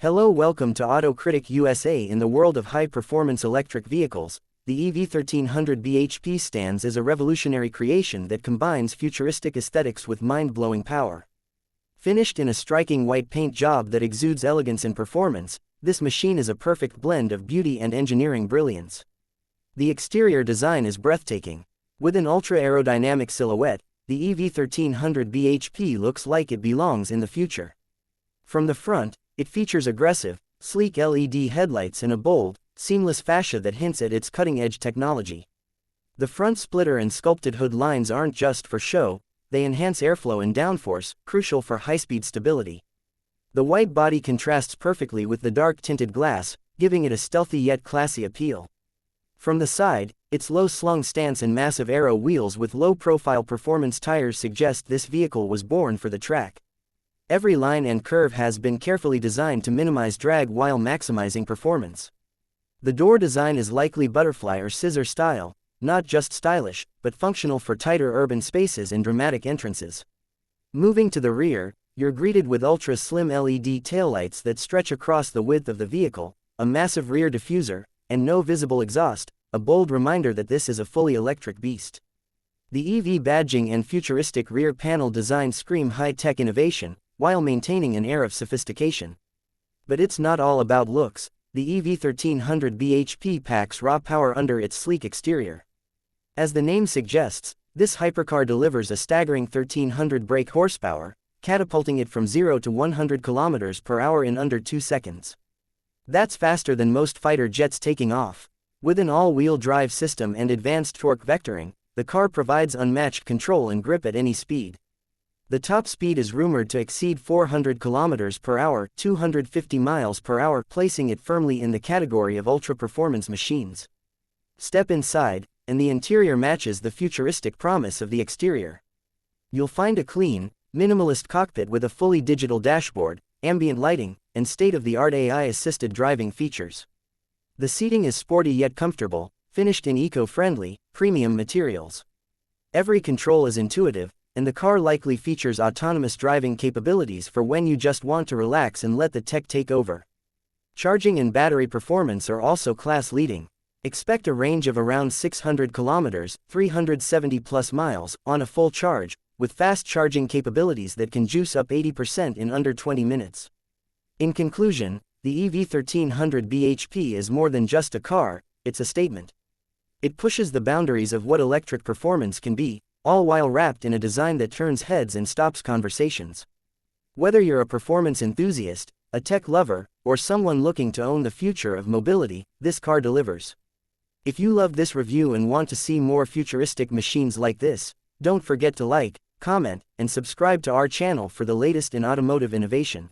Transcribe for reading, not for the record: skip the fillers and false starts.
Hello, welcome to Auto Critic USA. In the world of high-performance electric vehicles, the EV1300 BHP stands as a revolutionary creation that combines futuristic aesthetics with mind-blowing power. Finished in a striking white paint job that exudes elegance and performance, this machine is a perfect blend of beauty and engineering brilliance. The exterior design is breathtaking. With an ultra-aerodynamic silhouette, the EV1300 BHP looks like it belongs in the future. From the front, it features aggressive, sleek LED headlights and a bold, seamless fascia that hints at its cutting-edge technology. The front splitter and sculpted hood lines aren't just for show, they enhance airflow and downforce, crucial for high-speed stability. The white body contrasts perfectly with the dark-tinted glass, giving it a stealthy yet classy appeal. From the side, its low-slung stance and massive aero wheels with low-profile performance tires suggest this vehicle was born for the track. Every line and curve has been carefully designed to minimize drag while maximizing performance. The door design is likely butterfly or scissor style, not just stylish, but functional for tighter urban spaces and dramatic entrances. Moving to the rear, you're greeted with ultra-slim LED taillights that stretch across the width of the vehicle, a massive rear diffuser, and no visible exhaust, a bold reminder that this is a fully electric beast. The EV badging and futuristic rear panel design scream high-tech innovation, while maintaining an air of sophistication. But it's not all about looks. The EV1300 BHP packs raw power under its sleek exterior. As the name suggests, this hypercar delivers a staggering 1300 brake horsepower, catapulting it from 0 to 100 km per hour in under 2 seconds. That's faster than most fighter jets taking off. With an all-wheel drive system and advanced torque vectoring, the car provides unmatched control and grip at any speed. The top speed is rumored to exceed 400 km per hour, 250 miles per hour, placing it firmly in the category of ultra-performance machines. Step inside, and the interior matches the futuristic promise of the exterior. You'll find a clean, minimalist cockpit with a fully digital dashboard, ambient lighting, and state-of-the-art AI-assisted driving features. The seating is sporty yet comfortable, finished in eco-friendly, premium materials. Every control is intuitive, and the car likely features autonomous driving capabilities for when you just want to relax and let the tech take over. Charging and battery performance are also class-leading. Expect a range of around 600 kilometers, 370 plus miles, on a full charge, with fast charging capabilities that can juice up 80% in under 20 minutes. In conclusion, the EV1300 BHP is more than just a car, it's a statement. It pushes the boundaries of what electric performance can be, all while wrapped in a design that turns heads and stops conversations. Whether you're a performance enthusiast, a tech lover, or someone looking to own the future of mobility, this car delivers. If you love this review and want to see more futuristic machines like this, don't forget to like, comment, and subscribe to our channel for the latest in automotive innovation.